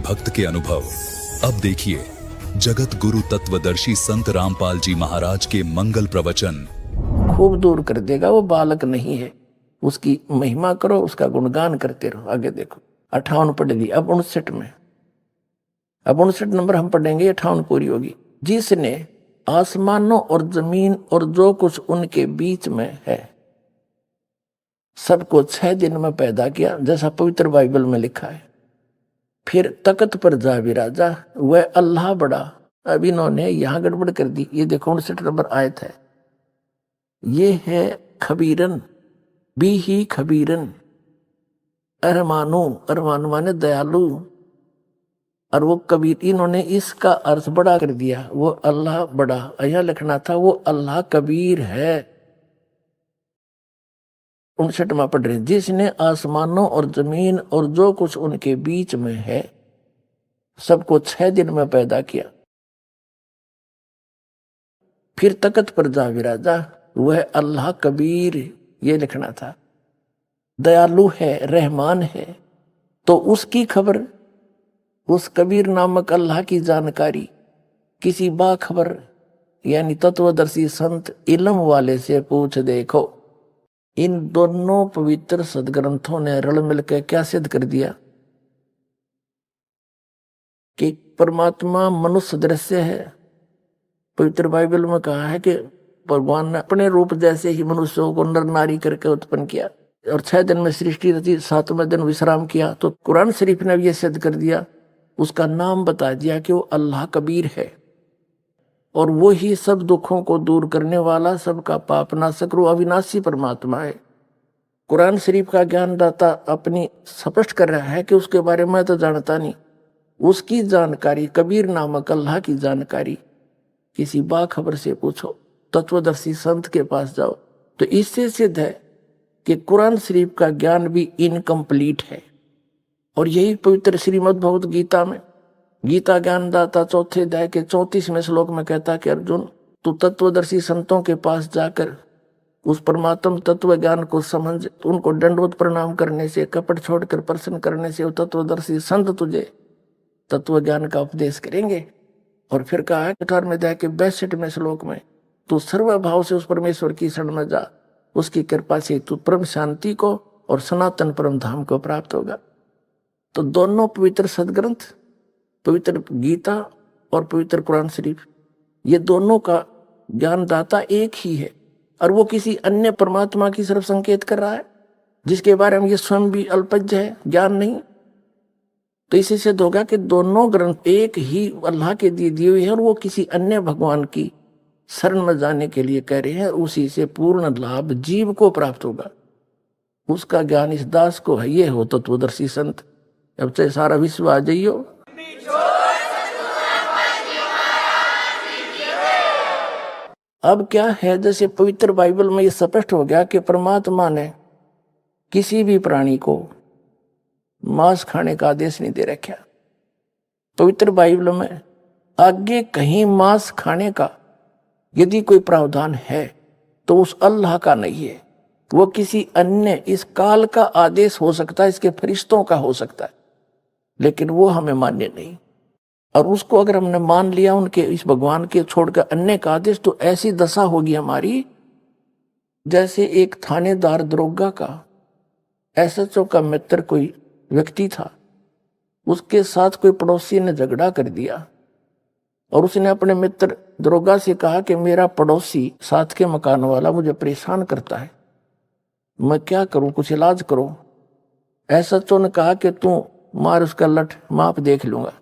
भक्त के अनुभव। अब देखिए जगत गुरु तत्वदर्शी संत रामपाल जी महाराज के मंगल प्रवचन। खूब दूर कर देगा, वो बालक नहीं है। उसकी महिमा करो, उसका गुणगान करते रहो। आगे देखो 58 पढ़ दी, अब 59 में, अब 59 नंबर हम पढ़ेंगे, 58 पूरी होगी। जिसने आसमानों और जमीन और जो कुछ उनके बीच में है सबको 6 दिन में पैदा किया, जैसा पवित्र बाइबल में लिखा है। फिर तख्त पर जा विराजा, वह अल्लाह बड़ा। अब इन्होंने यहां गड़बड़ कर दी। ये देखो 59 नंबर आयत है, ये है खबीरन भी ही खबीरन, अरमानो, अरमान माने दयालु, और वो कबीर, इन्होंने इसका अर्थ बड़ा कर दिया। वो अल्लाह बड़ा, यहाँ लिखना था वो अल्लाह कबीर है। 59वां पढ़ रहे, जिसने आसमानों और जमीन और जो कुछ उनके बीच में है सबको 6 दिन में पैदा किया। फिर तख्त पर जा विराजा, वह अल्लाह कबीर, ये लिखना था। दयालु है, रहमान है, तो उसकी खबर, उस कबीर नामक अल्लाह की जानकारी किसी बाखबर यानी तत्वदर्शी संत इल्म वाले से पूछ देखो। इन दोनों पवित्र सदग्रंथों ने रल मिलकर क्या सिद्ध कर दिया कि परमात्मा मनुष्य दृश्य है। पवित्र बाइबल में कहा है कि भगवान ने अपने रूप जैसे ही मनुष्यों को नर नारी करके उत्पन्न किया और 6 दिन में सृष्टि रची, 7वें दिन विश्राम किया। तो कुरान शरीफ ने यह सिद्ध कर दिया, उसका नाम बता दिया कि वो अल्लाह कबीर है, और वो ही सब दुखों को दूर करने वाला, सबका पाप नाशक रू अविनाशी परमात्मा है। कुरान शरीफ का ज्ञानदाता अपनी स्पष्ट कर रहा है कि उसके बारे में तो जानता नहीं, उसकी जानकारी, कबीर नामक अल्लाह की जानकारी किसी बाखबर से पूछो, तत्वदर्शी संत के पास जाओ। तो इससे सिद्ध है कि कुरान शरीफ का ज्ञान भी इनकम्प्लीट है। और यही पवित्र श्रीमद् भगवत गीता में, गीता ज्ञानदाता 4थे अध्याय के 34वें श्लोक में कहता कि अर्जुन, तू तत्वदर्शी संतों के पास जाकर उस परमात्म तत्व ज्ञान को समझ, उनको दंडवत प्रणाम करने से, कपट छोड़कर प्रसन्न करने से वो तत्वदर्शी संत तुझे तत्व ज्ञान का उपदेश करेंगे। और फिर कहा है 18वें अध्याय के 62वें श्लोक में, तू सर्वभाव से उस परमेश्वर की शरण में जा, उसकी कृपा से तू परम शांति को और सनातन परम धाम को प्राप्त होगा। तो दोनों पवित्र सदग्रंथ, पवित्र गीता और पवित्र कुरान शरीफ, ये दोनों का ज्ञानदाता एक ही है, और वो किसी अन्य परमात्मा की तरफ संकेत कर रहा है जिसके बारे में ये स्वयं भी अल्पज्ञ है, ज्ञान नहीं। तो इसी से होगा कि दोनों ग्रंथ एक ही अल्लाह के दिए हुए हैं, और वो किसी अन्य भगवान की शरण में जाने के लिए कह रहे हैं, उसी से पूर्ण लाभ जीव को प्राप्त होगा। उसका ज्ञान इस दास को है, ये हो तत्वदर्शी संत। अब चाहे सारा विश्व आ जाइयो, अब क्या है, जैसे पवित्र बाइबल में ये स्पष्ट हो गया कि परमात्मा ने किसी भी प्राणी को मांस खाने का आदेश नहीं दे रखा। पवित्र बाइबल में आगे कहीं मांस खाने का यदि कोई प्रावधान है तो उस अल्लाह का नहीं है, वो किसी अन्य, इस काल का आदेश हो सकता है, इसके फरिश्तों का हो सकता है, लेकिन वो हमें मान्य नहीं। और उसको अगर हमने मान लिया, उनके इस भगवान के छोड़कर अन्य का आदेश, तो ऐसी दशा होगी हमारी जैसे एक थानेदार दरोगा का, एसएचओ का मित्र कोई व्यक्ति था, उसके साथ कोई पड़ोसी ने झगड़ा कर दिया और उसने अपने मित्र दरोगा से कहा कि मेरा पड़ोसी साथ के मकान वाला मुझे परेशान करता है, मैं क्या करूं, कुछ इलाज करो। एसएचओ ने कहा कि तू मार उसका लठ, माप देख लूंगा।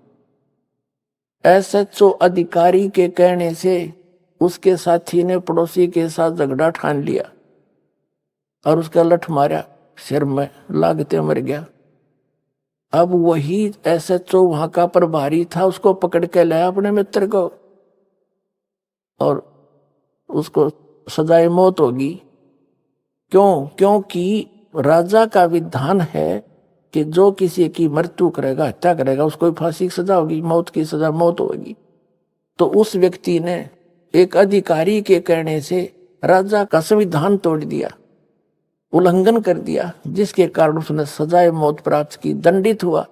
एसएचओ अधिकारी के कहने से उसके साथी ने पड़ोसी के साथ झगड़ा ठान लिया और उसका लठ मारा, सिर में लागते मर गया। अब वही एसएचओ वहां का प्रभारी था, उसको पकड़ के लाया अपने मित्र को, और उसको सजाए मौत होगी। क्यों? क्योंकि राजा का विधान है कि जो किसी की मृत्यु करेगा, हत्या करेगा, उसको फांसी की सजा होगी, मौत की सजा, मौत होगी। तो उस व्यक्ति ने एक अधिकारी के कहने से राजा का संविधान तोड़ दिया, उल्लंघन कर दिया, जिसके कारण उसने सजाए मौत प्राप्त की, दंडित हुआ।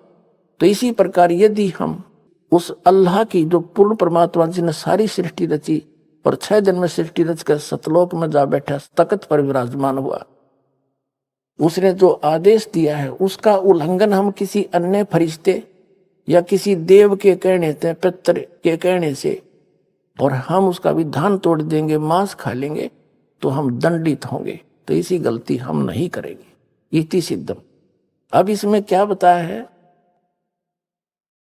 तो इसी प्रकार यदि हम उस अल्लाह की जो पूर्ण परमात्मा जिसने सारी सृष्टि रची और 6 दिन में सृष्टि रच कर सतलोक में जा बैठा, तख्त पर विराजमान हुआ, उसने जो आदेश दिया है उसका उल्लंघन हम किसी अन्य फरिश्ते या किसी देव के कहने से, पितर के कहने से, और हम उसका विधान तोड़ देंगे, मांस खा लेंगे, तो हम दंडित होंगे। तो इसी गलती हम नहीं करेंगे। इति सिद्धम। अब इसमें क्या बताया है?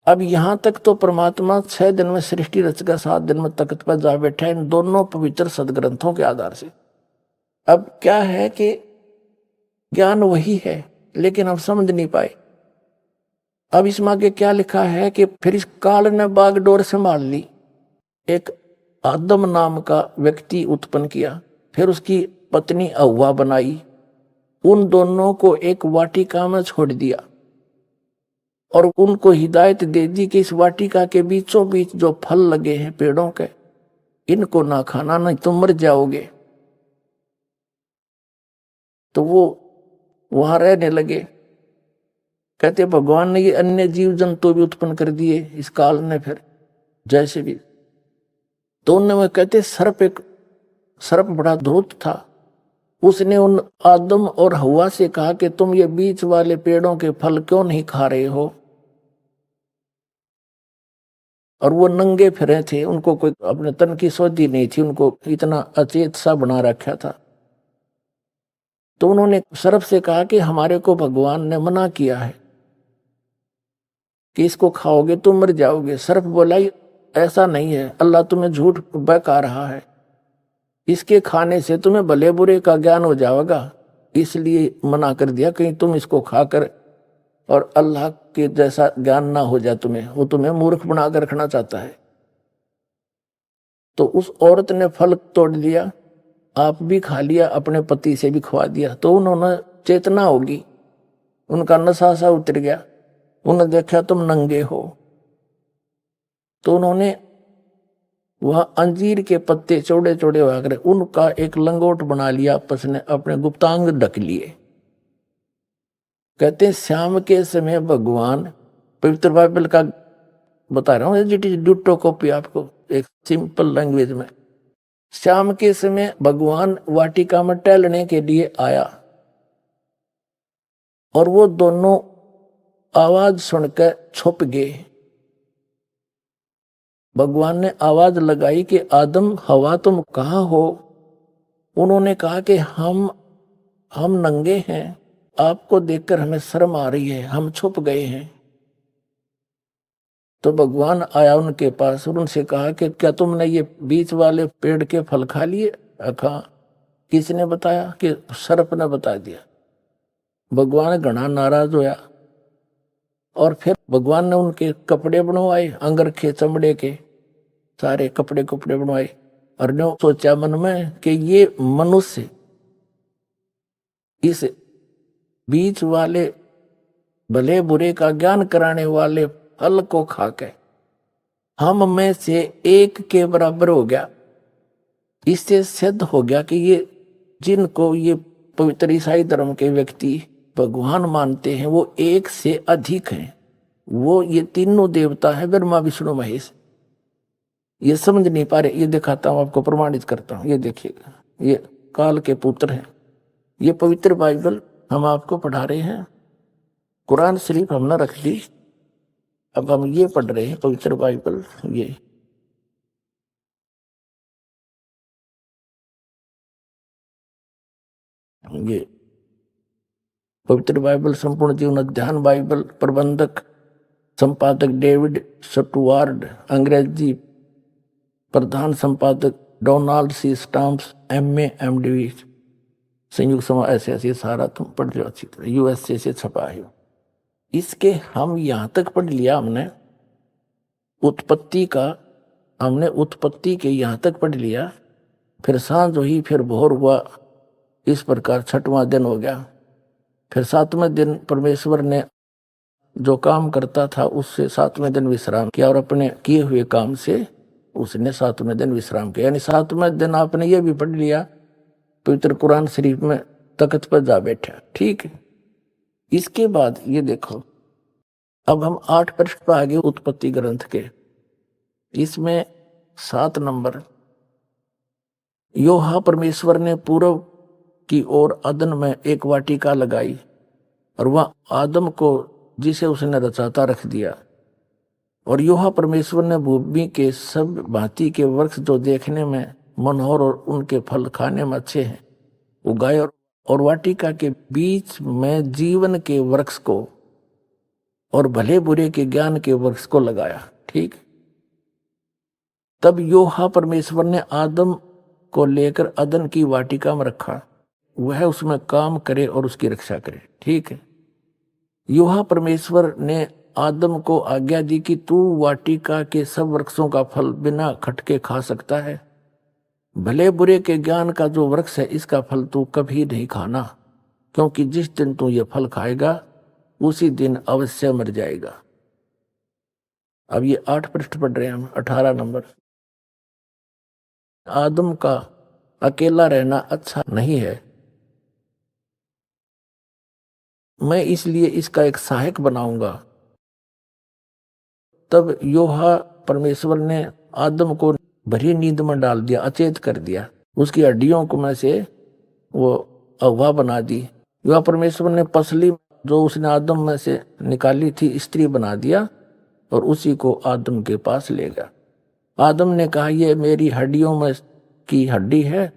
अब यहां तक तो परमात्मा 6 दिन में सृष्टि रचकर 7 दिन में तख्त पर जा बैठा, इन दोनों पवित्र सदग्रंथों के आधार से। अब क्या है कि ज्ञान वही है, लेकिन हम समझ नहीं पाए। अब इसमें आगे क्या लिखा है कि फिर इस काल ने बागडोर संभाल ली, एक आदम नाम का व्यक्ति उत्पन्न किया, फिर उसकी पत्नी हव्वा बनाई, उन दोनों को एक वाटिका में छोड़ दिया और उनको हिदायत दे दी कि इस वाटिका के बीचों बीच जो फल लगे हैं पेड़ों के, इनको ना खाना, नहीं तो मर जाओगे। तो वो वहां रहने लगे। कहते भगवान ने ये अन्य जीव जंतु भी उत्पन्न कर दिए इस काल ने, फिर जैसे भी। तो उनमें कहते सर्प बड़ा धूर्त था, उसने उन आदम और हव्वा से कहा कि तुम ये बीच वाले पेड़ों के फल क्यों नहीं खा रहे हो? और वो नंगे फिरे थे, उनको कोई अपने तन की सोधी नहीं थी, उनको इतना अचेत सा बना रखा था। तो उन्होंने सर्प से कहा कि हमारे को भगवान ने मना किया है कि इसको खाओगे तो मर जाओगे। सर्प बोला ऐसा नहीं है, अल्लाह तुम्हें झूठ बहका रहा है, इसके खाने से तुम्हें भले बुरे का ज्ञान हो जाएगा, इसलिए मना कर दिया, कहीं तुम इसको खाकर और अल्लाह के जैसा ज्ञान ना हो जाए तुम्हें, वो तुम्हें मूर्ख बनाकर रखना चाहता है। तो उस औरत ने फल तोड़ लिया, आप भी खा लिया, अपने पति से भी खवा दिया। तो उन्होंने चेतना होगी, उनका नशा सा उतर गया, उन्होंने देखा तुम नंगे हो, तो उन्होंने वह अंजीर के पत्ते चौड़े चौड़े होकर उनका एक लंगोट बना लिया, आपस ने अपने गुप्तांग ढक लिए। कहते हैं शाम के समय भगवान, पवित्र बाइबल का बता रहा हूँ, डिट्टो कॉपी आपको एक सिंपल लैंग्वेज में। शाम के समय भगवान वाटिका में टहलने के लिए आया और वो दोनों आवाज सुनकर छुप गए। भगवान ने आवाज लगाई कि आदम हवा तुम कहाँ हो? उन्होंने कहा कि हम नंगे हैं, आपको देखकर हमें शर्म आ रही है, हम छुप गए हैं। तो भगवान आया उनके पास और उनसे कहा कि क्या तुमने ये बीच वाले पेड़ के फल खा लिए? कहा। किसने बताया? कि सर्प ने बता दिया। भगवान घना नाराज होया और फिर भगवान ने उनके कपड़े बनवाए, अंगरखे चमड़े के सारे कपड़े बनवाए, और ने सोचा मन में कि ये मनुष्य इस बीच वाले भले बुरे का ज्ञान कराने वाले फल को खाकर हम में से एक के बराबर हो गया। इससे सिद्ध हो गया कि ये जिनको ये पवित्र ईसाई धर्म के व्यक्ति भगवान मानते हैं वो एक से अधिक हैं। वो ये तीनों देवता है, ब्रह्मा विष्णु महेश। ये समझ नहीं पा रहे, ये दिखाता हूं आपको, प्रमाणित करता हूं। ये देखिएगा, ये काल के पुत्र हैं। ये पवित्र बाइबल हम आपको पढ़ा रहे हैं। कुरान शरीफ हमने रख दी, अब हम ये पढ़ रहे हैं पवित्र बाइबल। ये पवित्र बाइबल संपूर्ण जीवन अध्ययन बाइबल, प्रबंधक संपादक डेविड स्टुअर्ट, अंग्रेजी प्रधान संपादक Donald C Stamps, MA MD, संयुक्त समाज ऐसे सारा तुम पढ़ लो अच्छी तरह, USA से छपा है। इसके हम यहाँ तक पढ़ लिया हमने उत्पत्ति के यहाँ तक पढ़ लिया। फिर सांझ हुई, फिर भोर हुआ, इस प्रकार 6वां दिन हो गया। फिर 7वें दिन परमेश्वर ने जो काम करता था उससे 7वें दिन विश्राम किया और अपने किए हुए काम से उसने 7वें दिन विश्राम किया। यानी 7वें दिन आपने ये भी पढ़ लिया पवित्र कुरान शरीफ में तख्त पर जा बैठा। ठीक है, इसके बाद ये देखो अब हम 8 पृष्ठ पर आगे उत्पत्ति ग्रंथ के, इसमें 7 नंबर। योहा परमेश्वर ने पूर्व की ओर अदन में एक वाटिका लगाई और वह आदम को जिसे उसने रचाता रख दिया। और योहा परमेश्वर ने भूमि के सब भांति के वृक्ष जो देखने में मनोहर और उनके फल खाने में अच्छे हैं उगाए, और वाटिका के बीच में जीवन के वृक्ष को और भले बुरे के ज्ञान के वृक्ष को लगाया। ठीक। तब योहा परमेश्वर ने आदम को लेकर अदन की वाटिका में रखा, वह उसमें काम करे और उसकी रक्षा करे। ठीक है। योहा परमेश्वर ने आदम को आज्ञा दी कि तू वाटिका के सब वृक्षों का फल बिना खटके खा सकता है, भले बुरे के ज्ञान का जो वृक्ष है इसका फल तू कभी नहीं खाना, क्योंकि जिस दिन तू ये फल खाएगा उसी दिन अवश्य मर जाएगा। अब ये 8 पृष्ठ पढ़ रहे हैं हम, 18 नंबर। आदम का अकेला रहना अच्छा नहीं है, मैं इसलिए इसका एक सहायक बनाऊंगा। तब योहा परमेश्वर ने आदम को भरी नींद में डाल दिया, अचेत कर दिया, उसकी हड्डियों को में से वो अगवा बना दी। योहा परमेश्वर ने पसली जो उसने आदम में से निकाली थी स्त्री बना दिया और उसी को आदम के पास ले गया। आदम ने कहा ये मेरी हड्डियों में की हड्डी है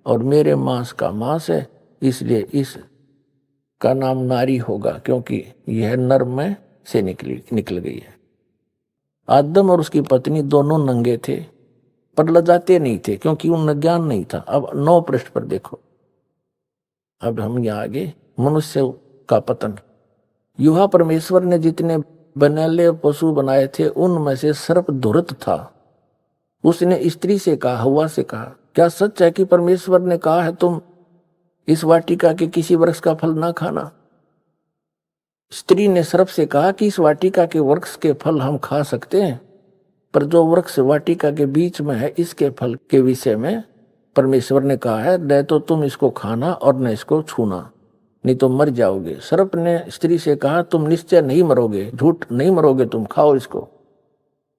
और मेरे मांस का मांस है, इसलिए इसका नाम नारी होगा, क्योंकि यह नर में से निकल गई है। आदम और उसकी पत्नी दोनों नंगे थे पर लजाते नहीं थे, क्योंकि उनमें ज्ञान नहीं था। अब 9 पृष्ठ पर देखो, अब हम यहाँ आगे मनुष्य का पतन। योहा परमेश्वर ने जितने बनैले पशु बनाए थे उनमें से सर्प धुरत था। उसने स्त्री से कहा, हव्वा से कहा, क्या सच है कि परमेश्वर ने कहा है तुम इस वाटिका के किसी वृक्ष का फल ना खाना? स्त्री ने सर्प से कहा कि इस वाटिका के वृक्ष के फल हम खा सकते हैं, पर जो वृक्ष वाटिका के बीच में है इसके फल के विषय में परमेश्वर ने कहा है न तो तुम इसको खाना और न इसको छूना, नहीं तो मर जाओगे। सर्प ने स्त्री से कहा तुम निश्चय नहीं मरोगे, झूठ नहीं मरोगे, तुम खाओ इसको,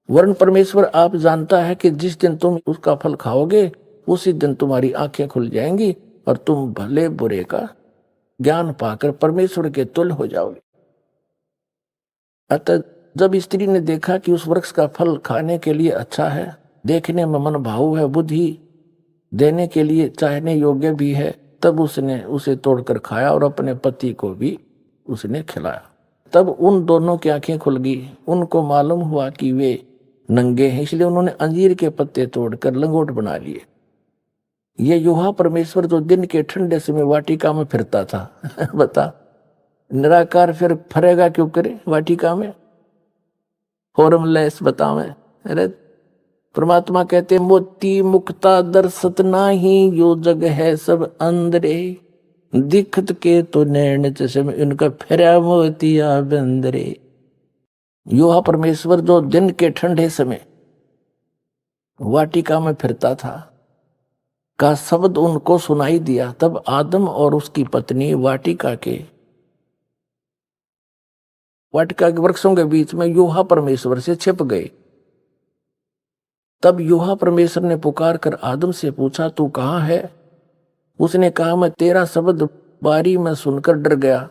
वरन परमेश्वर आप जानता है कि जिस दिन तुम उसका फल खाओगे उसी दिन तुम्हारी आंखें खुल जाएंगी और तुम भले बुरे का ज्ञान पाकर परमेश्वर के तुल्य हो जाओगे। अतः जब स्त्री ने देखा कि उस वृक्ष का फल खाने के लिए अच्छा है, देखने में मन भावु है, बुद्धि देने के लिए चाहने योग्य भी है, तब उसने उसे तोड़कर खाया और अपने पति को भी उसने खिलाया। तब उन दोनों की आंखें खुल गई, उनको मालूम हुआ कि वे नंगे हैं, इसलिए उन्होंने अंजीर के पत्ते तोड़कर लंगोट बना लिए। ये योहा परमेश्वर जो दिन के ठंडे समय वाटिका में फिरता था बता, निराकार फिर फरेगा क्यों करे वाटिका में, फॉर्मलेस बतावे। अरे परमात्मा कहते मोती मुक्ता दर्शत नाही, यो जग है सब अंदरे, दिखत के तो नैन चश्मे इनका फिरा मोतिया बंदरे। योहा परमेश्वर जो दिन के ठंडे समय वाटिका में फिरता था का शब्द उनको सुनाई दिया। तब आदम और उसकी पत्नी वाटिका के वृक्षों के बीच में योहा परमेश्वर से छिप गए। तब योहा परमेश्वर ने पुकार कर आदम से पूछा तू कहाँ है? उसने कहा मैं तेरा शब्द बारी में सुनकर डर गया,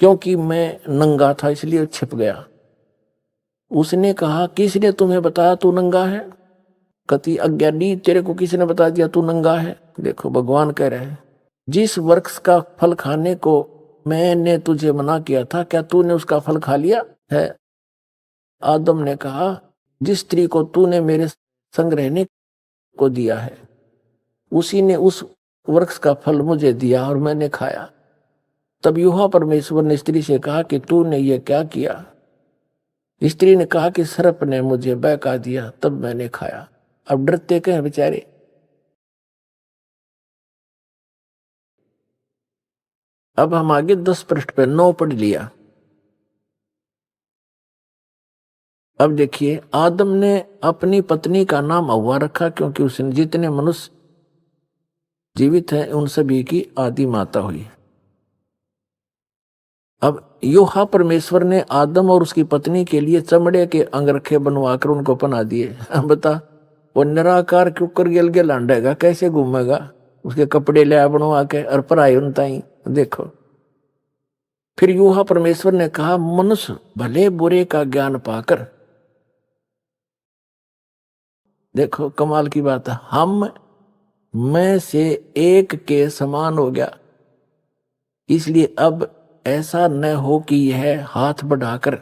क्योंकि मैं नंगा था इसलिए छिप गया। उसने कहा किसने तुम्हें बताया तू नंगा है? कति अज्ञानी, तेरे को किसने बता दिया तू नंगा है? देखो भगवान कह रहे हैं जिस वृक्ष का फल खाने को मैंने तुझे मना किया था, क्या तूने उसका फल खा लिया है? आदम ने कहा जिस स्त्री को तूने मेरे संग रहने को दिया है उसी ने उस वृक्ष का फल मुझे दिया और मैंने खाया। तब योहा परमेश्वर ने स्त्री से कहा कि तूने ये क्या किया? स्त्री ने कहा कि सर्प ने मुझे बहका दिया तब मैंने खाया। अब डरते कहें बेचारे। अब हम आगे 10 पृष्ठ पे 9 पढ़ लिया। अब देखिए आदम ने अपनी पत्नी का नाम हव्वा रखा, क्योंकि उसने जितने मनुष्य जीवित हैं उन सभी की आदि माता हुई। अब योहा परमेश्वर ने आदम और उसकी पत्नी के लिए चमड़े के अंगरखे बनवाकर उनको पहना दिए। बता, वो निराकार क्यों कर गेल गेल लांडेगा, कैसे घूमेगा? उसके कपड़े ले बनवा के और पराई उनता ही देखो। फिर योहा परमेश्वर ने कहा, मनुष्य भले बुरे का ज्ञान पाकर, देखो कमाल की बात है, हम में से एक के समान हो गया। इसलिए अब ऐसा न हो कि यह हाथ बढ़ाकर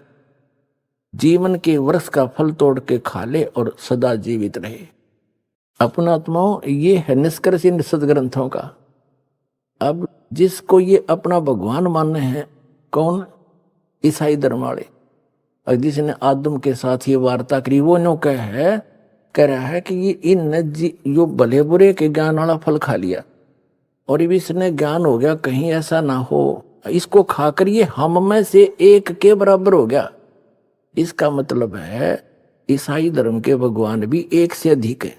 जीवन के वर्ष का फल तोड़ के खा ले और सदा जीवित रहे। अपना आत्माओं, ये है निष्कर्ष इन सदग्रंथों का। अब जिसको ये अपना भगवान मानने हैं, कौन? ईसाई धर्म वाले। और जिसने आदम के साथ ये वार्ता करी, वो नो कह रहा है कि ये इन यो भले बुरे के ज्ञान वाला फल खा लिया और इसने ज्ञान हो गया, कहीं ऐसा ना हो इसको खाकर ये हम में से एक के बराबर हो गया। इसका मतलब है ईसाई धर्म के भगवान भी एक से अधिक है।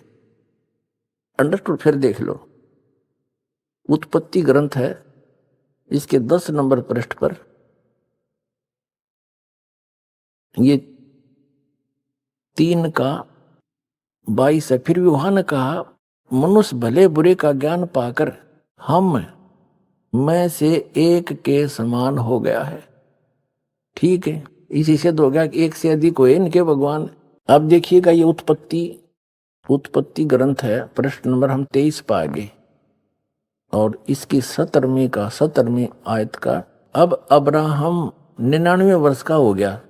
अंडरस्टूड? फिर देख लो, उत्पत्ति ग्रंथ है, इसके 10 नंबर पृष्ठ पर ये 3:22 है। फिर यूहन्ना ने कहा, मनुष्य भले बुरे का ज्ञान पाकर हम में से एक के समान हो गया है। ठीक है, इसी से हो गया कि एक से अधिक हुए इनके भगवान। अब देखिएगा, ये उत्पत्ति ग्रंथ है, प्रश्न नंबर हम 23 पा गए और इसकी 17वीं आयत का। अब अब्राहम 99 वर्ष का हो गया,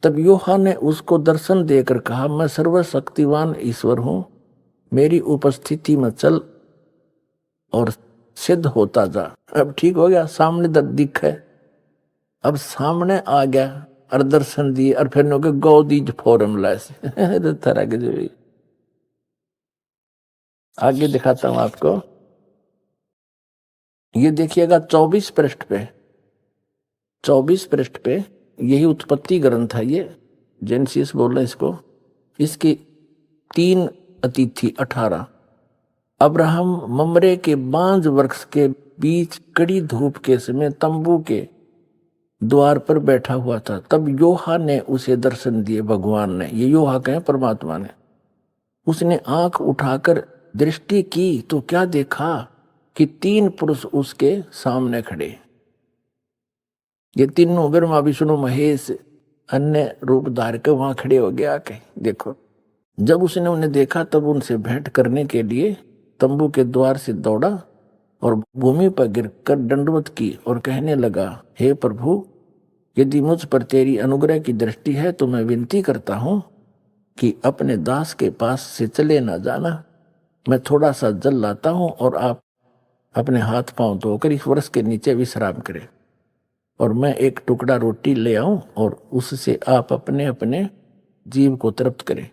तब यूहन्ना ने उसको दर्शन देकर कहा, मैं सर्वशक्तिवान ईश्वर हूं, मेरी उपस्थिति में चल और सिद्ध होता जा। अब ठीक हो गया, सामने दिख है, अब सामने आ गया और दर्शन दिए और फिर नो के गौदीज फॉर्मूला से तरह के जो आगे दिखाता हूं आपको। ये देखिएगा 24 पृष्ठ पे यही उत्पत्ति ग्रंथ है, ये जेनेसिस बोल रहे इसको। इसकी 3 अतिथि 18। अब्राहम ममरे के बांज वृक्ष के बीच कड़ी धूप के समय तंबू के द्वार पर बैठा हुआ था। तब योहा ने उसे दर्शन दिए, भगवान ने, ये योहा कहें परमात्मा ने। उसने आंख उठाकर दृष्टि की तो क्या देखा कि 3 पुरुष उसके सामने खड़े। ये तीनों ब्रह्मा विष्णु महेश अन्य रूप धार के वहां खड़े हो गया के देखो। जब उसने उन्हें देखा तब उनसे भेंट करने के लिए तंबू के द्वार से दौड़ा और भूमि पर गिरकर दंडवत की और कहने लगा, हे प्रभु, यदि मुझ पर तेरी अनुग्रह की दृष्टि है तो मैं विनती करता हूं कि अपने दास के पास से चले ना जाना। मैं थोड़ा सा जल लाता हूं और आप अपने हाथ पांव धोकर इस वृक्ष के नीचे विश्राम करें और मैं एक टुकड़ा रोटी ले आऊं और उससे आप अपने अपने जीव को तृप्त करें।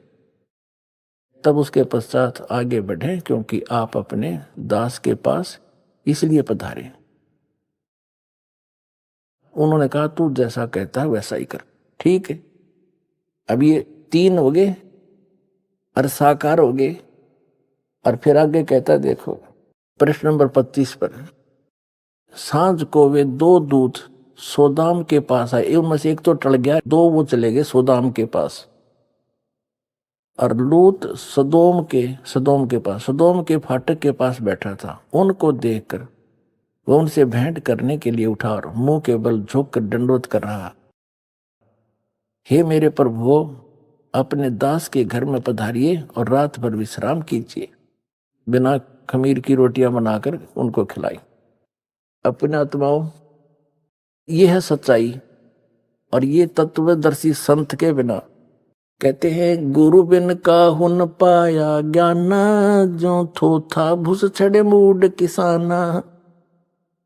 तब उसके पश्चात आगे बढ़े, क्योंकि आप अपने दास के पास इसलिए पधारे। उन्होंने कहा, तू जैसा कहता है वैसा ही कर। ठीक है, अब ये 3 हो गए और साकार हो गए। और फिर आगे कहता, देखो प्रश्न नंबर 25 पर, सांझ को वे 2 दूत सोदाम के पास आए। उनमें से एक तो टल गया, 2 वो चले गए सोदाम के पास। और लूत सदोम के फाटक के पास बैठा था। उनको देखकर वह उनसे भेंट करने के लिए उठा और मुंह के बल झुक कर दंडवत कर रहा, हे मेरे प्रभु, अपने दास के घर में पधारिए और रात भर विश्राम कीजिए। बिना खमीर की रोटियां बनाकर उनको खिलाई। अपने आत्माओं, ये है सच्चाई। और ये तत्वदर्शी संत के बिना, कहते हैं, गुरु बिन काहुन पाया ज्ञाना, जो थोथा भूस छड़े मूड किसाना।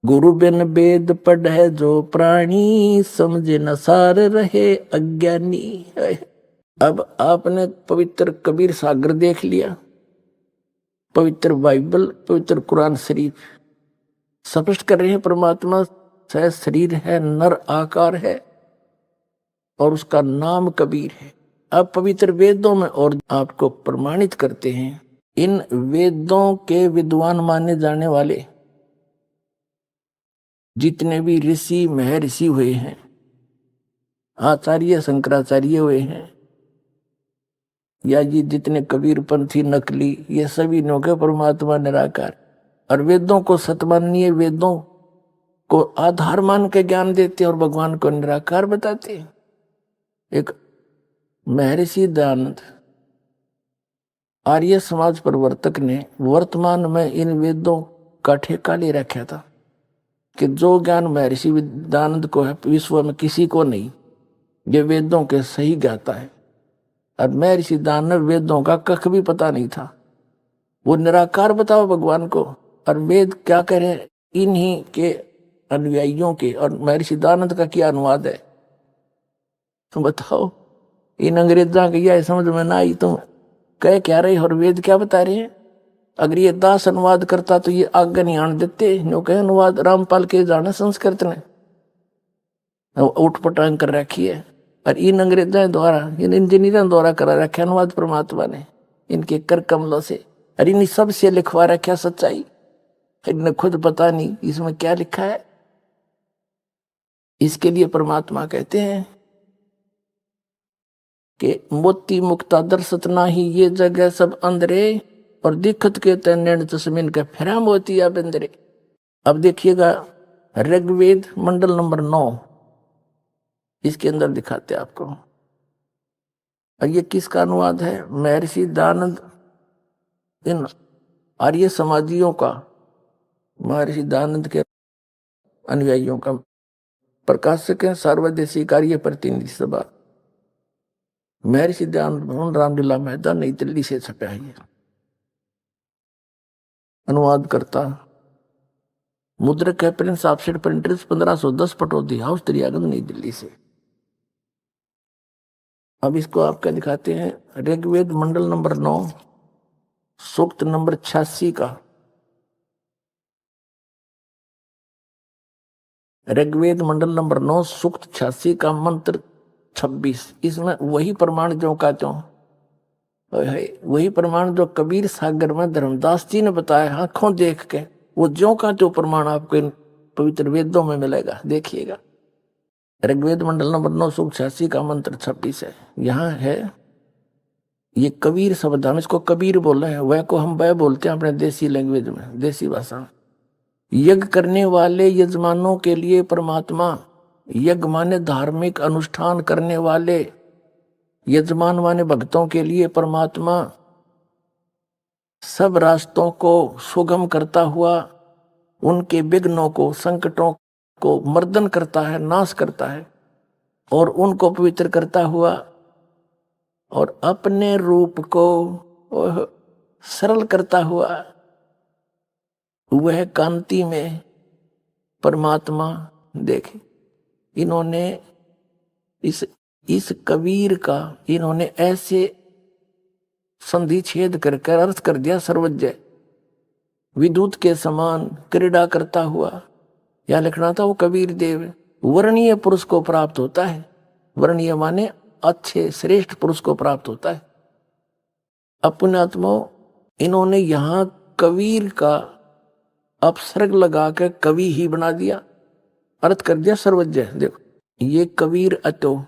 गुरु बिन वेद पढ़े जो प्राणी, समझे न सार रहे अज्ञानी। अब आपने पवित्र कबीर सागर देख लिया, पवित्र बाइबल, पवित्र कुरान शरीफ स्पष्ट कर रहे हैं, परमात्मा सह शरीर है, नर आकार है और उसका नाम कबीर है। अब पवित्र वेदों में और आपको प्रमाणित करते हैं, इन वेदों के विद्वान माने जाने वाले जितने भी ऋषि महर्षि हुए हैं, आचार्य शंकराचार्य हुए हैं, या ये जितने कबीरपंथी नकली, ये सभी नो के परमात्मा निराकार और वेदों को सत मानिए, वेदों को आधार मान के ज्ञान देते और भगवान को निराकार बताते। एक महर्षि दयानंद आर्य समाज प्रवर्तक ने वर्तमान में इन वेदों का ठेका ले रखा था कि जो ज्ञान महर्षि दयानंद को है विश्व में किसी को नहीं, ये वेदों के सही ज्ञाता है। और महर्षि दयानंद वेदों का कख भी पता नहीं था, वो निराकार बताओ भगवान को, और वेद क्या करें इन्हीं के अनुयायियों के, और महर्षि दयानंद का क्या अनुवाद है तुम बताओ। इन अंग्रेजा की यह समझ में ना आई, तुम कह क्या रहे और वेद क्या बता रहे हैं। अगर ये दास अनुवाद करता तो ये आगे नहीं आने देते, जो कहे अनुवाद रामपाल के जाने संस्कृत ने उठ पटांग कर रखी है, और इन अंग्रेजों द्वारा, इन इंजीनियरों द्वारा करा रखा अनुवाद परमात्मा ने इनके कर कमलों से, और इन सब से लिखवा रखा सच्चाई, इन्हें खुद पता नहीं इसमें क्या लिखा है। इसके लिए परमात्मा कहते हैं कि मोती मुक्ता दर्शत नाही, ये जगह सब अंदरे, और दिखत के तैन तस्मीन के फिरा मोती अब अंदरे। अब देखिएगा ऋग्वेद मंडल नंबर 9, इसके अंदर दिखाते हैं आपको। और ये किसका अनुवाद है? महर्षि दयानंद, इन आर्य समाजियों का, महर्षि दयानंद के अनुयायियों का। प्रकाशक है सर्वदेशी कार्य प्रतिनिधि सभा, महर्षि दयानंद भवन, रामलीला मैदान, नई दिल्ली से छपा है। अनुवाद करता मुद्रक है Prince offset printers, 1510 Pataudi house, Daryaganj, नई दिल्ली से। अब इसको आपका दिखाते हैं ऋग्वेद मंडल नंबर 9 सूक्त नंबर 86 का। ऋग्वेद मंडल नंबर 9 सूक्त 86 का मंत्र 26। इसमें वही प्रमाण जो का त्यों, वही प्रमाण जो कबीर सागर में धर्मदास जी ने बताया आंखों देख के, वो ज्यों का त्यों प्रमाण आपको इन पवित्र वेदों में मिलेगा। देखिएगा ऋग्वेद मंडल नंबर 9 सूक्त 86 का मंत्र 26 है। यहाँ है ये कबीर शब्द, हम इसको कबीर बोल रहे हैं, वह को हम वह बोलते हैं अपने देसी लैंग्वेज में, देसी भाषा में। यज्ञ करने वाले यजमानों के लिए परमात्मा, यज्ञ माने धार्मिक अनुष्ठान करने वाले यजमान माने भक्तों के लिए परमात्मा सब रास्तों को सुगम करता हुआ उनके विघ्नों को, संकटों को मर्दन करता है, नाश करता है, और उनको पवित्र करता हुआ और अपने रूप को सरल करता हुआ वह कांति में परमात्मा। देखे इन्होंने इस कबीर का इन्होंने ऐसे संधि छेद करके अर्थ कर दिया सर्वज्ञ, विद्युत के समान क्रीड़ा करता हुआ। या लिखना था वो कबीर देव वर्णीय पुरुष को प्राप्त होता है। वर्णीय माने अच्छे श्रेष्ठ पुरुष को प्राप्त होता है। अपनात्मा इन्होंने यहां कबीर का अपसर्ग लगा के कवि ही बना दिया, अर्थ कर दिया सर्वज्ञ। देखो ये कबीर अतो,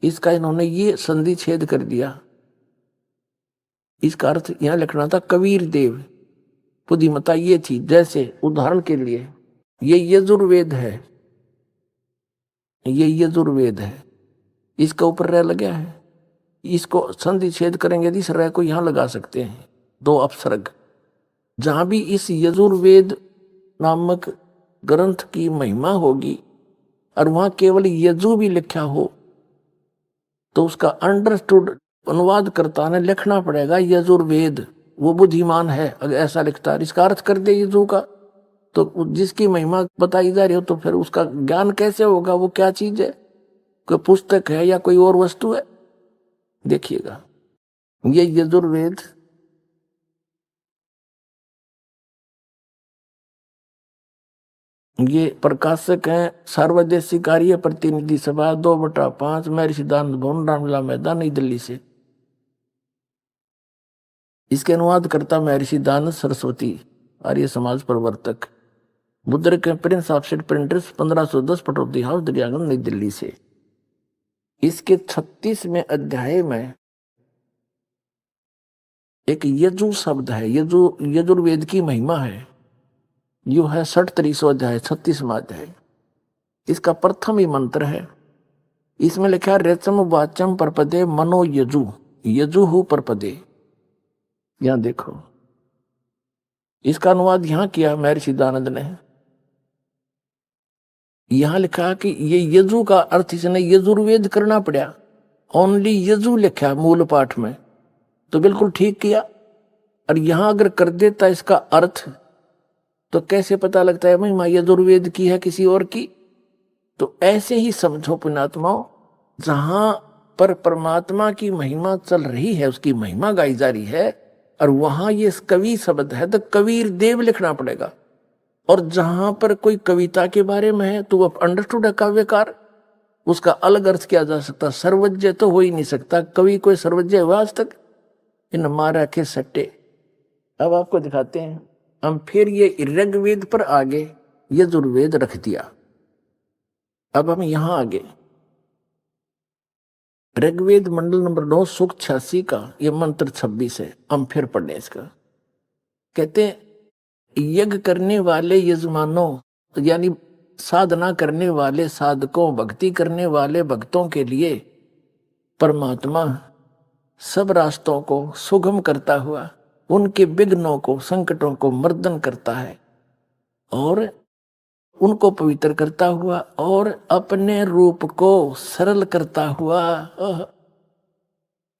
इसका इन्होंने ये संधि छेद कर दिया। इसका अर्थ यहां लिखना था कबीर देव। बुद्धिमता ये थी, जैसे उदाहरण के लिए ये यजुर्वेद है, ये यजुर्वेद है, इसका ऊपर रह लगा है, इसको संधि छेद करेंगे इस रह को यहां लगा सकते हैं, 2 अपसर्ग। जहां भी इस यजुर्वेद नामक ग्रंथ की महिमा होगी और वहां केवल यजु भी लिखा हो तो उसका अंडरस्टूड अनुवाद करता ने लिखना पड़ेगा यजुर्वेद। वो बुद्धिमान है अगर ऐसा लिखता है, इसका अर्थ कर दे यजु का, तो जिसकी महिमा बताई जा रही हो तो फिर उसका ज्ञान कैसे होगा, वो क्या चीज है, कोई पुस्तक है या कोई और वस्तु है। देखिएगा ये यजुर्वेद ये प्रकाशक हैं सर्वदेशी कार्य प्रतिनिधि सभा 2/5 महर्षि दयानंद भवन, रामलीला मैदान, नई दिल्ली से। इसके अनुवाद करता महर्षि दयानंद सरस्वती, आर्य समाज प्रवर्तक। मुद्रक के Prince offset printers 1510 Pataudi house Daryaganj नई दिल्ली से। इसके 36वें अध्याय में एक यजु शब्द है, यजुर्वेद की महिमा है। यो है 63वां अध्याय, 36वां अध्याय। इसका प्रथम ही मंत्र है। इसमें लिखा है रेचम वाचम परपदे मनो यजु, यजुहु परपदे। यहां देखो, इसका अनुवाद यहां किया महर्षि दानंद ने। यहां लिखा कि ये यजु का अर्थ इसने यजुर्वेद करना पड़ा, ओनली यजु लिखा मूल पाठ में, तो बिल्कुल ठीक किया। और यहां अगर कर देता इसका अर्थ, तो कैसे पता लगता है महिमा यजुर्वेद की है किसी और की। तो ऐसे ही समझो पुण्यात्माओं, जहां पर परमात्मा की महिमा चल रही है, उसकी महिमा गाई जा रही है, और वहां ये कवि शब्द है तो कबीर देव लिखना पड़ेगा। और जहां पर कोई कविता के बारे में है तो वह अंडरस्टूड है काव्यकार, उसका अलग अर्थ किया जा सकता। सर्वज्ञ तो हो ही नहीं सकता, कवि कोई सर्वज्ञ हुआ आज तक, इन मारा के सट्टे। अब आपको दिखाते हैं हम, फिर ये ऋग्वेद पर आगे यजुर्वेद रख दिया। अब हम यहां आगे ऋग्वेद मंडल नंबर 9 सूक्त 86 का ये मंत्र 26 है, हम फिर पढ़ने इसका। कहते हैं यज्ञ करने वाले यजमानों, यानी साधना करने वाले साधकों, भक्ति करने वाले भक्तों के लिए परमात्मा सब रास्तों को सुगम करता हुआ उनके विघ्नों को, संकटों को मर्दन करता है और उनको पवित्र करता हुआ और अपने रूप को सरल करता हुआ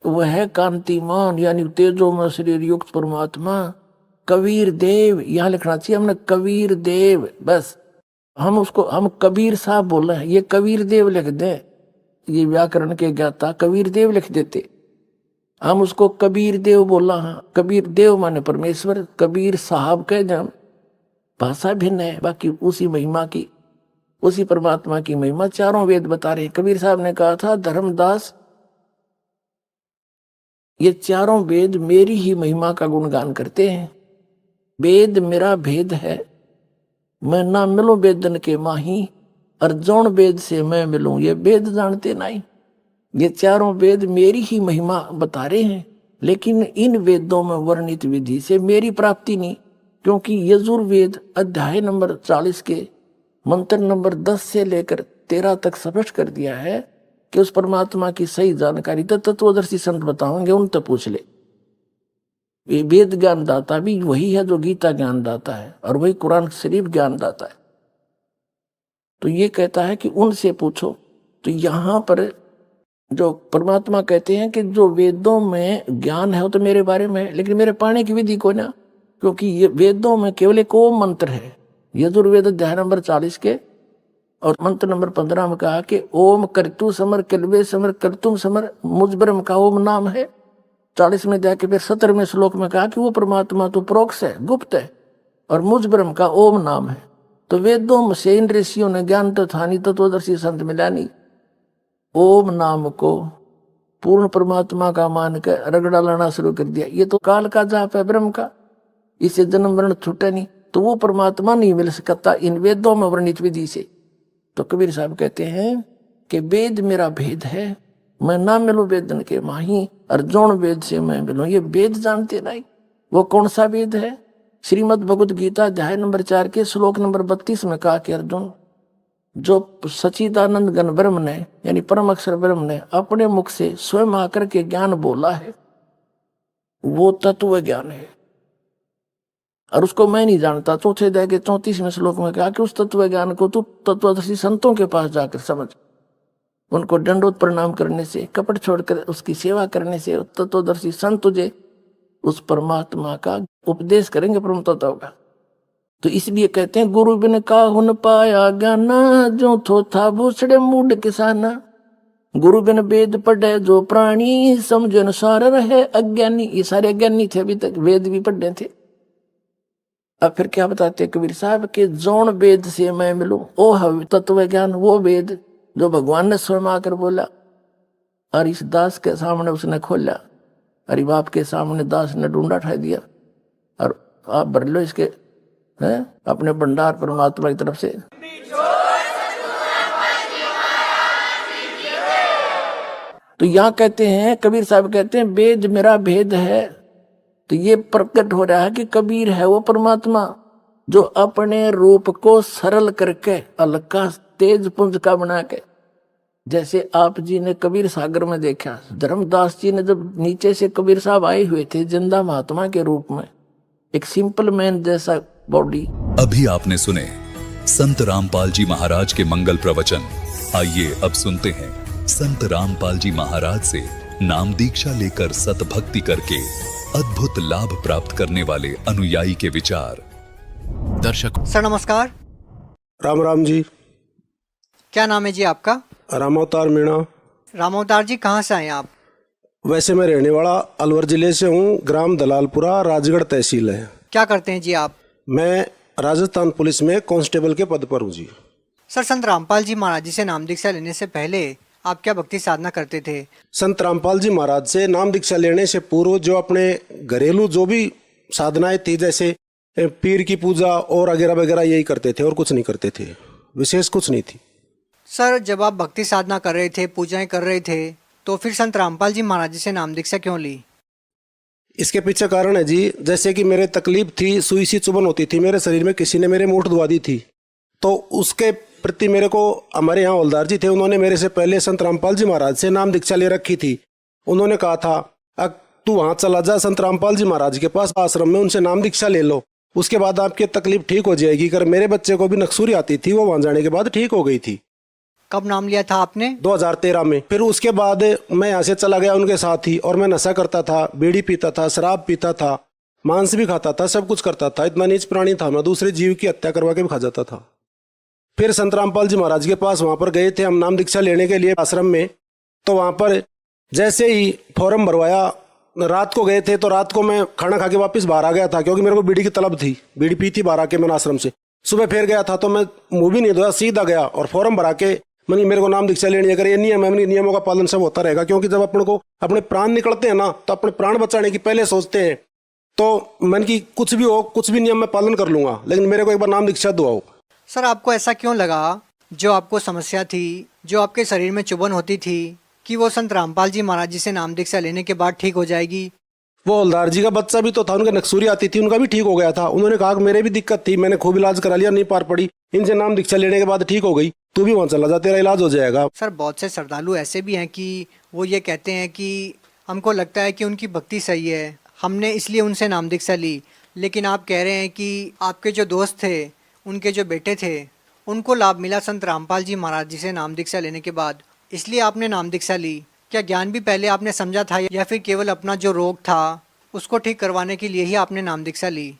वह कांतिमान यानी तेजोमय शरीर युक्त परमात्मा कबीर देव, यहां लिखना चाहिए हमने कबीर देव, बस हम कबीर साहब बोल रहे हैं, ये कबीर देव लिख दें, ये व्याकरण के ज्ञाता कबीर देव लिख देते, हम उसको कबीर देव बोला। हाँ, कबीर देव माने परमेश्वर, कबीर साहब कह जाए, भाषा भिन्न है, बाकी उसी महिमा की, उसी परमात्मा की महिमा चारों वेद बता रहे हैं। कबीर साहब ने कहा था, धर्मदास ये चारों वेद मेरी ही महिमा का गुणगान करते हैं। वेद मेरा भेद है, मैं ना मिलूं वेदन के माही, और जौन वेद से मैं मिलूं ये वेद जानते नहीं। ये चारों वेद मेरी ही महिमा बता रहे हैं, लेकिन इन वेदों में वर्णित विधि से मेरी प्राप्ति नहीं, क्योंकि यजुर्वेद अध्याय नंबर 40 के मंत्र नंबर 10 से लेकर 13 तक स्पष्ट कर दिया है कि उस परमात्मा की सही जानकारी तो तत्वदर्शी संत बताओगे, उन तो पूछ ले। वेद ज्ञान दाता भी वही है जो गीता ज्ञान दाता है, और वही कुरान शरीफ ज्ञान दाता है। तो ये कहता है कि उनसे पूछो। तो यहां पर जो परमात्मा कहते हैं कि जो वेदों में ज्ञान है वो तो मेरे बारे में है, लेकिन मेरे पाने की विधि को ना, क्योंकि ये वेदों में केवल एक ओम मंत्र है। यजुर्वेद अध्याय नंबर 40 के और मंत्र नंबर 15 में कहा कि ओम कर्तु समर किलवे समर कर्तुम समर, मुझ ब्रह्म का ओम नाम है। 40 में जाके फिर 17वें श्लोक में कहा कि वो परमात्मा तो प्रोक्ष है, गुप्त है, और मुझ ब्रह्म का ओम नाम है। तो वेदों से इन ऋषियों ने ज्ञान तो था नहीं, तत्वदर्शी संत मिला नहीं, ओम नाम को पूर्ण परमात्मा का मान कर रगड़ा लाना शुरू कर दिया। ये तो काल का जाप है ब्रह्म का, इसे जन्म मरण छूटे नहीं, तो वो परमात्मा नहीं मिल सकता इन वेदों में वर्णित विधि से। तो कबीर साहब कहते हैं कि वेद मेरा भेद है, मैं ना मिलूं वेदन के माही, और जौन वेद से मैं मिलूं ये वेद जानते नहीं। वो कौन सा वेद है? श्रीमद् भगवद गीता अध्याय नंबर 4 के श्लोक नंबर 32 में कहा कि अर्जुन, जो सच्चिदानंद घन ब्रह्म ने यानी परम अक्षर ब्रह्म ने अपने मुख से स्वयं आकर के ज्ञान बोला है, वो तत्व ज्ञान है, और उसको मैं नहीं जानता। चौथे अध्याय के 34वें श्लोक में कहा कि उस तत्व ज्ञान को तू तत्वदर्शी संतों के पास जाकर समझ, उनको दंडोत प्रणाम करने से, कपट छोड़कर उसकी सेवा करने से तत्वदर्शी संत तुझे उस परमात्मा का उपदेश करेंगे, परम तत्व का। तो इसलिए कहते हैं गुरु बिन काहुन पाया ज्ञाना, जो थो था भूसड़े मूड किसाना। गुरु बिन वेद पढ़े जो प्राणी, समझो अनुसार रहे अज्ञानी। ये सारे अज्ञानी थे, अभी तक वेद भी पढ़े थे। अब फिर क्या बताते कबीर साहब के जौन वेद से मैं मिलूं ओ है तत्व ज्ञान, वो वेद जो भगवान ने स्वयं आकर बोला, और इस दास के सामने उसने खोला, अरे बाप के सामने दास ने ढूंढा उठा दिया, और आप भर लो इसके है अपने भंडार परमात्मा की तरफ से। तो यहाँ कहते हैं, कबीर साहब कहते हैं, वेद मेरा भेद है। तो ये प्रकट हो रहा है कि कबीर है वो परमात्मा जो अपने रूप को सरल करके हल्का तेज पुंज का बना के, जैसे आप जी ने कबीर सागर में देखा, धर्मदास जी ने जब नीचे से कबीर साहब आए हुए थे जिंदा महात्मा के रूप में, एक सिंपल मैन जैसा बॉडी। अभी आपने सुने संत रामपाल जी महाराज के मंगल प्रवचन। आइए अब सुनते हैं संत रामपाल जी महाराज से नाम दीक्षा लेकर सतभक्ति करके अद्भुत लाभ प्राप्त करने वाले अनुयायी के विचार। दर्शक सर नमस्कार। राम राम जी। क्या नाम है जी आपका? रामावतार मीणा। रामावतार जी कहाँ से आए आप? वैसे मैं रहने वाला अलवर जिले से हूँ, ग्राम दलालपुरा, राजगढ़ तहसील है। क्या करते हैं जी आप? मैं राजस्थान पुलिस में कांस्टेबल के पद पर हूँ जी। सर संत रामपाल जी महाराज जी से नाम दीक्षा लेने से पहले आप क्या भक्ति साधना करते थे? संत रामपाल जी महाराज से नाम दीक्षा लेने से पूर्व जो अपने घरेलू जो भी साधनाएं थी, जैसे पीर की पूजा और वगैरह वगैरह, यही करते थे और कुछ नहीं करते थे, विशेष कुछ नहीं थी। सर जब आप भक्ति साधना कर रहे थे, पूजाएं कर रहे थे, तो फिर संत रामपाल जी महाराज जी से नाम दीक्षा क्यों ली? इसके पीछे कारण है जी, जैसे कि मेरे तकलीफ थी, सुई सी चुभन होती थी मेरे शरीर में, किसी ने मेरे मूठ दुआ दी थी, तो उसके प्रति मेरे को हमारे यहाँ हवलदार जी थे, उन्होंने मेरे से पहले संत रामपाल जी महाराज से नाम दीक्षा ले रखी थी। उन्होंने कहा था तू वहाँ चला जा संत रामपाल जी महाराज के पास आश्रम में, उनसे नाम दीक्षा ले लो, उसके बाद आपकी तकलीफ ठीक हो जाएगी। कर मेरे बच्चे को भी नक्सूरी आती थी, वो वहाँ जाने के बाद ठीक हो गई थी। कब नाम लिया था आपने? 2013 में। फिर उसके बाद मैं यहाँ से चला गया उनके साथ ही, और मैं नशा करता था, बीड़ी पीता था, शराब पीता था, मांस भी खाता था, सब कुछ करता था। इतना नीच प्राणी था मैं, दूसरे जीव की हत्या करवा के भी खा जाता था। फिर संत रामपाल जी महाराज के पास वहाँ पर गए थे हम नाम दीक्षा लेने के लिए आश्रम में। तो वहाँ पर जैसे ही फॉर्म भरवाया, रात को गए थे, तो रात को मैं खाना खा के वापस बाहर आ गया था, क्योंकि मेरे को बीड़ी की तलब थी, बीड़ी पी थी बाहर आके मैंने आश्रम से। सुबह फिर गया था, तो मैं मुँह भी नहीं धोया, सीधा गया और फॉर्म भरा के मैंने, मेरे को नाम दीक्षा लेनी है। अगर ये नियम है, नियमों का पालन सब होता रहेगा, क्योंकि जब अपन को अपने प्राण निकलते हैं ना, तो अपने प्राण बचाने की पहले सोचते हैं। तो मैंने कि कुछ भी हो, कुछ भी नियम मैं पालन कर लूंगा, लेकिन मेरे को एक बार नाम दीक्षा दुआओ। सर आपको ऐसा क्यों लगा, जो आपको समस्या थी, जो आपके शरीर में चुभन होती थी, कि वो संत रामपाल जी महाराज जी से नाम दीक्षा लेने के बाद ठीक हो जाएगी? वो हवलदार जी का बच्चा भी तो था, उनका नक्सूरी आती थी, उनका भी ठीक हो गया था। उन्होंने कहा कि मेरे भी दिक्कत थी, मैंने खूब इलाज करा लिया, नहीं पार पड़ी, इनसे नाम दीक्षा लेने के बाद ठीक हो गई, तू भी वहाँ चला जा, तेरा इलाज हो जाएगा। सर बहुत से श्रद्धालु ऐसे भी हैं कि वो ये कहते हैं कि हमको लगता है कि उनकी भक्ति सही है, हमने इसलिए उनसे नाम दीक्षा ली, लेकिन आप कह रहे हैं कि आपके जो दोस्त थे, उनके जो बेटे थे, उनको लाभ मिला संत रामपाल जी महाराज जी से नाम दीक्षा लेने के बाद, इसलिए आपने नाम दीक्षा ली। क्या ज्ञान भी पहले आपने समझा था, या फिर केवल अपना जो रोग था उसको ठीक करवाने के लिए ही आपने नाम दीक्षा ली?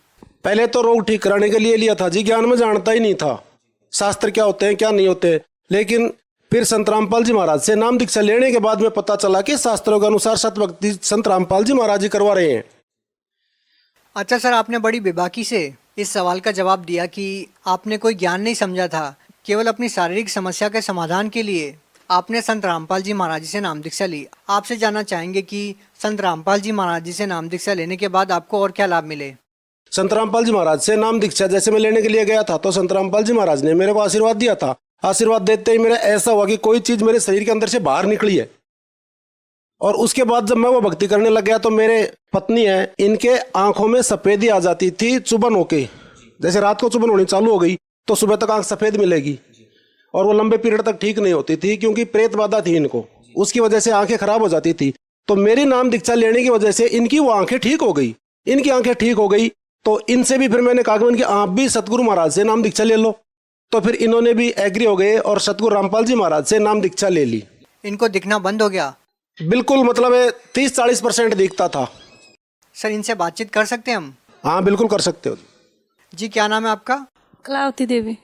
पहले तो रोग ठीक कराने के लिए लिया था जी, ज्ञान में जानता ही नहीं था शास्त्र क्या होते हैं क्या नहीं होते। लेकिन फिर संत रामपाल जी महाराज से नाम दीक्षा लेने के बाद में पता चला कि शास्त्रों के अनुसार सतभक्ति संत रामपाल जी महाराज जी करवा रहे हैं। अच्छा सर, आपने बड़ी बेबाकी से इस सवाल का जवाब दिया कि आपने कोई ज्ञान नहीं समझा था, केवल अपनी शारीरिक समस्या के समाधान के लिए आपने संत रामपाल जी महाराज जी से नाम दीक्षा ली। आपसे जानना चाहेंगे कि संत रामपाल जी महाराज जी से नाम दीक्षा लेने के बाद आपको और क्या लाभ मिले? संत रामपाल जी महाराज से नाम दीक्षा जैसे मैं लेने के लिए गया था, तो संत रामपाल जी महाराज ने मेरे को आशीर्वाद दिया था। आशीर्वाद देते ही मेरा ऐसा हुआ कि कोई चीज मेरे शरीर के अंदर से बाहर निकली है। और उसके बाद जब मैं वो भक्ति करने लग गया, तो मेरे पत्नी है, इनके आंखों में सफेदी आ जाती थी चुभन होके। जैसे रात को चुभन होनी चालू हो गई तो सुबह तक आंख सफेद मिलेगी, और वो लंबे पीरियड तक ठीक नहीं होती थी, क्योंकि प्रेत बाधा थी इनको, उसकी वजह से आंखें खराब हो जाती थी। तो मेरी नाम दीक्षा लेने की वजह से इनकी वो आंखें ठीक हो गई, इनकी आंखें ठीक हो गई। तो इनसे भी फिर मैंने कहा कि आप भी सतगुरु महाराज से नाम दीक्षा ले लो। तो फिर इन्होंने भी एग्री हो गए और सतगुरु रामपाल जी महाराज से नाम दीक्षा ले ली। इनको दिखना बंद हो गया? बिल्कुल, मतलब 30-40% दिखता था। सर इनसे बातचीत कर सकते हैं हम? हाँ बिल्कुल कर सकते हो जी। क्या नाम है आपका? कलावती देवी।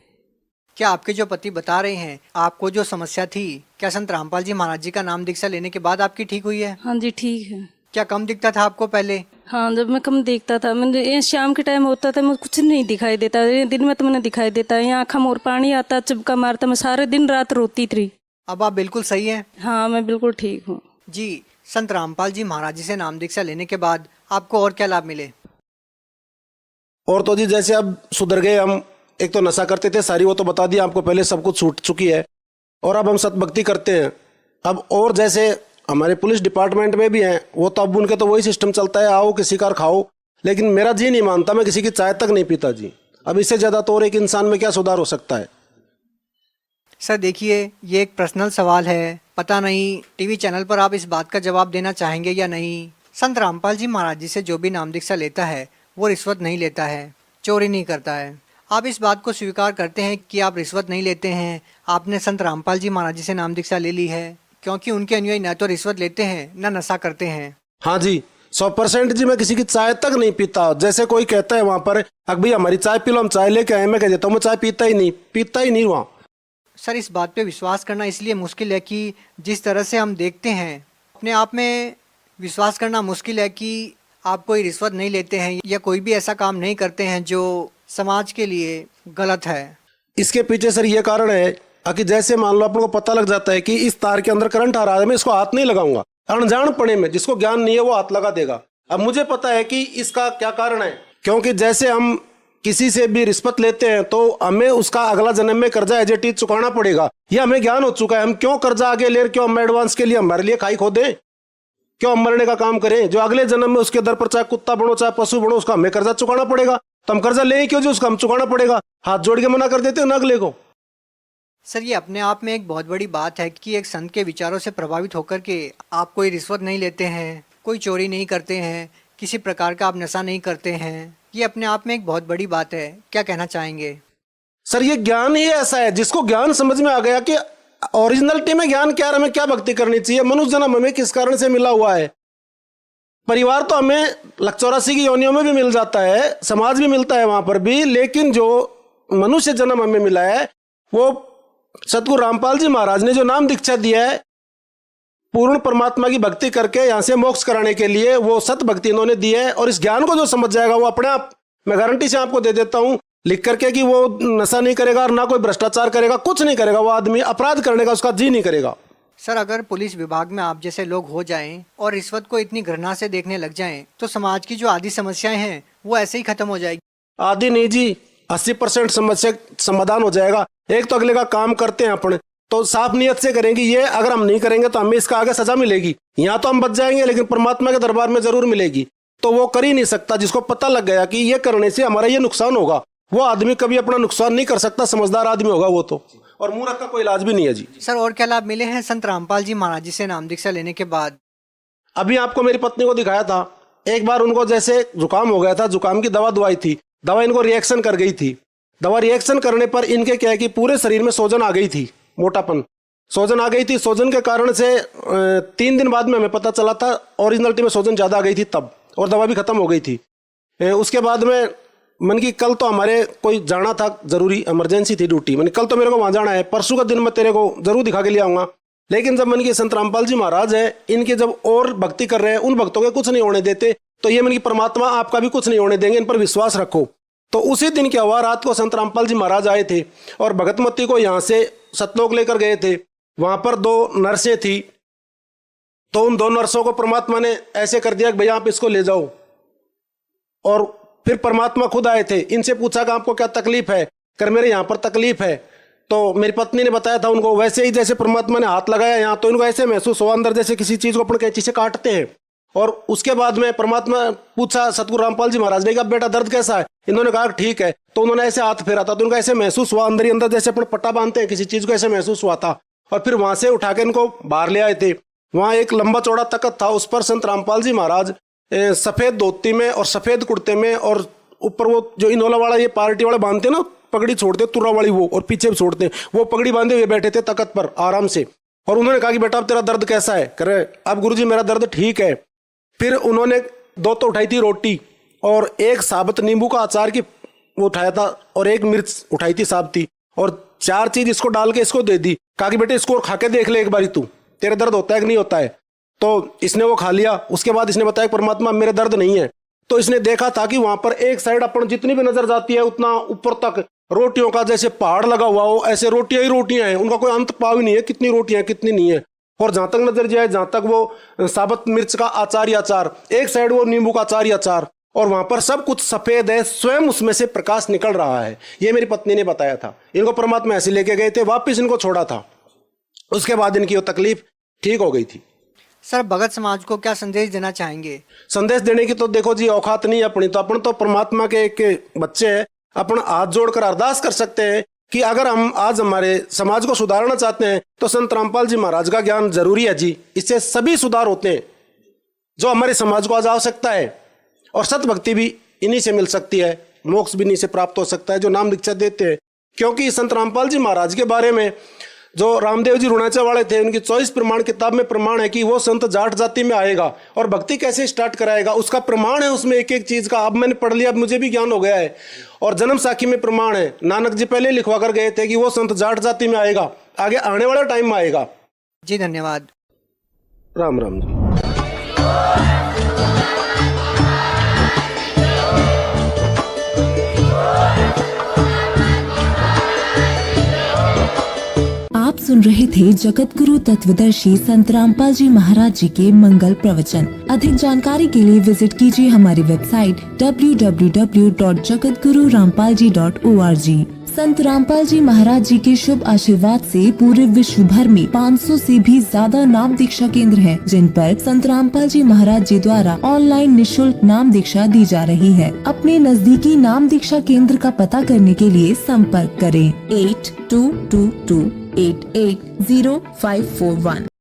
क्या आपके जो पति बता रहे हैं, आपको जो समस्या थी, क्या संत रामपाल जी महाराज जी का नाम दीक्षा लेने के बाद आपकी ठीक हुई है? हाँ जी ठीक है। क्या कम दिखता था आपको पहले? हाँ जब मैं कम देखता था, मैंने ये शाम के टाइम होता था मुझे कुछ नहीं दिखाई देता, ये दिन में तो मैंने दिखाई देता है, यहाँ आँखों में और पानी आता, चुबका मारता, मैं सारे दिन रात रोती थी। अब आप बिल्कुल सही हैं? हाँ मैं बिल्कुल ठीक हूँ जी। संत रामपाल जी महाराज जी से नाम दीक्षा लेने के बाद आपको और क्या लाभ मिले? और तो जी जैसे अब सुधर गए हम, एक तो नशा करते थे सारी, वो तो बता दिया आपको पहले, सब कुछ छूट चुकी है। और अब हम सतभक्ति करते हैं। अब और जैसे हमारे पुलिस डिपार्टमेंट में भी हैं, वो तो अब उनके तो वही सिस्टम चलता है, आओ किसी कार खाओ, लेकिन मेरा जी नहीं मानता, मैं किसी की चाय तक नहीं पीता जी। अब इससे ज़्यादा तो और एक इंसान में क्या सुधार हो सकता है। सर देखिए, ये एक पर्सनल सवाल है, पता नहीं टीवी चैनल पर आप इस बात का जवाब देना चाहेंगे या नहीं। संत रामपाल जी महाराज जी से जो भी नाम दीक्षा लेता है वो रिश्वत नहीं लेता है, चोरी नहीं करता है। आप इस बात को स्वीकार करते हैं कि आप रिश्वत नहीं लेते हैं, आपने संत रामपाल जी महाराज जी से नाम दीक्षा ले ली है, क्योंकि उनके अनुयायी न तो रिश्वत लेते हैं न नशा करते हैं। हाँ जी, 100% जी। मैं किसी की चाय तक नहीं पीता। जैसे कोई कहता है वहाँ पर, अब भाई हमारी चाय पी लो, हम चाय लेके आए, मैं कह देता हूँ मैं चाय पीता ही नहीं वहाँ। सर इस बात पे विश्वास करना इसलिए मुश्किल है कि जिस तरह से हम देखते हैं, अपने आप में विश्वास करना मुश्किल है कि आप कोई रिश्वत नहीं लेते हैं या कोई भी ऐसा काम नहीं करते हैं जो समाज के लिए गलत है। इसके पीछे सर ये कारण है कि जैसे मान लो अपन को पता लग जाता है कि इस तार के अंदर करंट आ रहा है, मैं इसको हाथ नहीं लगाऊंगा। अनजान पड़े में जिसको ज्ञान नहीं है वो हाथ लगा देगा। अब मुझे पता है कि इसका क्या कारण है, क्योंकि जैसे हम किसी से भी रिश्वत लेते हैं तो हमें उसका अगला जन्म में कर्जा एज इट इज चुकाना पड़ेगा। ये हमें ज्ञान हो चुका है। हम क्यों कर्जा आगे ले, क्यों हम एडवांस के लिए हमारे लिए खाई खो दें, क्यों हम मरने का काम करें। जो अगले जन्म में उसके दर पर चाहे कुत्ता बनो चाहे पशु बनो, उसका हमें कर्जा चुकाना पड़ेगा। तो हम कर्जा ले क्यों, जो उसका हम चुकाना पड़ेगा। हाथ जोड़ के मना कर देते हैं ना अगले को। सर ये अपने आप में एक बहुत बड़ी बात है कि एक संत के विचारों से प्रभावित होकर के आप कोई रिश्वत नहीं लेते हैं, कोई चोरी नहीं करते हैं, किसी प्रकार का आप नशा नहीं करते हैं। ये अपने आप में एक बहुत बड़ी बात है। क्या कहना चाहेंगे? सर ये ज्ञान ही ऐसा है, जिसको ज्ञान समझ में आ गया कि ओरिजिनलिटी में ज्ञान क्या है, हमें क्या भक्ति करनी चाहिए, मनुष्य जन्म हमें किस कारण से मिला हुआ है। परिवार तो हमें 84 की योनियों में भी मिल जाता है, समाज भी मिलता है वहां पर भी, लेकिन जो मनुष्य जन्म हमें मिला है वो सतगुरु रामपाल जी महाराज ने जो नाम दीक्षा दिया है, पूर्ण परमात्मा की भक्ति करके यहाँ से मोक्ष कराने के लिए, वो सत भक्ति इन्होंने दी है। और इस ज्ञान को जो समझ जाएगा वो अपने आप, मैं गारंटी से आपको दे देता हूँ लिख करके, कि वो नशा नहीं करेगा और ना कोई भ्रष्टाचार करेगा, कुछ नहीं करेगा। वो आदमी अपराध करने का उसका जी नहीं करेगा। सर अगर पुलिस विभाग में आप जैसे लोग हो जाएं और रिश्वत को इतनी घृणा से देखने लग जाएं, तो समाज की जो आदि समस्याएं हैं वो ऐसे ही खत्म हो जाएगी। आदि नहीं जी, 80% समस्या समाधान हो जाएगा। एक तो अगले का काम करते हैं अपने, तो साफ नियत से करेंगे। ये अगर हम नहीं करेंगे तो हमें इसका आगे सजा मिलेगी। यहाँ तो हम बच जाएंगे, लेकिन परमात्मा के दरबार में जरूर मिलेगी। तो वो कर ही नहीं सकता। जिसको पता लग गया कि ये करने से हमारा ये नुकसान होगा, वो आदमी कभी अपना नुकसान नहीं कर सकता। समझदार आदमी होगा वो तो। और मूर्ख का कोई इलाज भी नहीं है जी। सर और क्या लाभ मिले हैं संत रामपाल जी महाराज जी से नाम दीक्षा लेने के बाद? अभी आपको मेरी पत्नी को दिखाया था, एक बार उनको जैसे जुकाम हो गया था, जुकाम की दवा दवाई थी, दवा इनको रिएक्शन कर गई थी। दवा रिएक्शन करने पर इनके क्या है कि पूरे शरीर में सोजन आ गई थी, मोटापन, सोजन आ गई थी। सोजन के कारण से 3 दिन बाद में हमें पता चला था ओरिजिनलिटी में सोजन ज़्यादा आ गई थी तब, और दवा भी खत्म हो गई थी। उसके बाद में मन की कल तो हमारे कोई जाना था, जरूरी इमरजेंसी थी ड्यूटी, मैंने कल तो मेरे को वहाँ जाना है, परसों का दिन मैं तेरे को जरूर दिखा के ले आऊँगा। लेकिन जब मन की संत रामपाल जी महाराज है, इनके जब और भक्ति कर रहे हैं, उन भक्तों के कुछ नहीं होने देते, तो ये मन की परमात्मा आपका भी कुछ नहीं होने देंगे, इन पर विश्वास रखो। तो उसी दिन क्या हुआ, रात को संत रामपाल जी महाराज आए थे और भगतमती को यहाँ से सतलोक लेकर गए थे। वहां पर 2 नर्सें थी, तो उन 2 नर्सों को परमात्मा ने ऐसे कर दिया कि भैया आप इसको ले जाओ। और फिर परमात्मा खुद आए थे, इनसे पूछा कि आपको क्या तकलीफ है, कर मेरे यहाँ पर तकलीफ है। तो मेरी पत्नी ने बताया था उनको, वैसे ही जैसे परमात्मा ने हाथ लगाया यहाँ, तो इनको ऐसे महसूस हुआ अंदर जैसे किसी चीज को अपन कैंची से काटते हैं। और उसके बाद में परमात्मा पूछा सतगुरु रामपाल जी महाराज ने कि अब बेटा दर्द कैसा है? इन्होंने कहा ठीक है। तो उन्होंने ऐसे हाथ फेरा था, तो उनको ऐसे महसूस हुआ अंदर ही अंदर जैसे अपन पट्टा बांधते हैं किसी चीज को, ऐसे महसूस हुआ था। और फिर वहां से उठा के इनको बाहर ले आए थे। वहां एक लंबा चौड़ा तख्त था, उस पर संत रामपाल जी महाराज सफेद धोती में और सफेद कुर्ते में, और ऊपर वो जो इनोला वाला ये पार्टी वाले बांधते ना, पगड़ी छोड़ते तुर्रा वाली वो, और पीछे भी छोड़ते, वो पगड़ी बांधे हुए बैठे थे तख्त पर आराम से। और उन्होंने कहा कि बेटा अब तेरा दर्द कैसा है? करे अब गुरुजी मेरा दर्द ठीक है। फिर उन्होंने 2 तो उठाई थी रोटी, और 1 साबुत नींबू का अचार की वो उठाया था, और 1 मिर्च उठाई थी साबती, और 4 चीज इसको डाल के इसको दे दी। कहा कि बेटे इसको खा के देख ले एक बारी, तू तेरे दर्द होता है कि नहीं होता है। तो इसने वो खा लिया। उसके बाद इसने बताया परमात्मा मेरे दर्द नहीं है। तो इसने देखा था कि वहां पर एक साइड अपन जितनी भी नजर जाती है उतना ऊपर तक रोटियों का जैसे पहाड़ लगा हुआ हो, ऐसे रोटियां ही रोटियां हैं, उनका कोई अंत पाव ही नहीं है, कितनी रोटियां हैं कितनी नहीं है। और जहां तक नजर जाए, जहां तक वो साबुत मिर्च का अचार ही अचार, एक साइड वो नींबू का अचार ही अचार, और वहां पर सब कुछ सफेद है, स्वयं उसमें से प्रकाश निकल रहा है। ये मेरी पत्नी ने बताया था। इनको परमात्मा ऐसे लेके गए थे, वापस इनको छोड़ा था, उसके बाद इनकी वो तकलीफ ठीक हो गई थी। सर, भगत समाज को क्या संदेश देना चाहेंगे? संदेश देने की तो देखो जी औकात नहीं है अपनी, तो अपन तो परमात्मा के एक बच्चे हैं। अपन हाथ जोड़कर अरदास कर सकते हैं कि अगर हम आज हमारे समाज को सुधारना चाहते हैं तो संत रामपाल जी महाराज का ज्ञान जरूरी है जी। इससे सभी सुधार होते हैं जो हमारे समाज को आज आवश्यकता है। और सत भक्ति भी इन्हीं से मिल सकती है, मोक्ष भी इन्हीं से प्राप्त हो सकता है जो नाम दीक्षा देते हैं। क्योंकि संत रामपाल जी महाराज के बारे में जो रामदेव जी रुणाचा वाले थे, उनकी 24 प्रमाण किताब में प्रमाण है कि वो संत जाट जाति में आएगा और भक्ति कैसे स्टार्ट कराएगा, उसका प्रमाण है उसमें एक एक चीज का। अब मैंने पढ़ लिया, अब मुझे भी ज्ञान हो गया है। और जन्म साखी में प्रमाण है, नानक जी पहले लिखवा कर गए थे कि वो संत जाट जाति में आएगा, आगे आने वाला टाइम में आएगा। जी धन्यवाद। राम राम जी। आप सुन रहे थे जगत गुरु तत्वदर्शी संत रामपाल जी महाराज जी के मंगल प्रवचन। अधिक जानकारी के लिए विजिट कीजिए हमारी वेबसाइट www.jagatgururampalji.org। संत रामपाल जी महाराज जी के शुभ आशीर्वाद से पूरे विश्व भर में 500 से भी ज्यादा नाम दीक्षा केंद्र हैं, जिन पर संत रामपाल जी महाराज जी द्वारा ऑनलाइन निशुल्क नाम दीक्षा दी जा रही है। अपने नजदीकी नाम दीक्षा केंद्र का पता करने के लिए संपर्क करें 8222880541।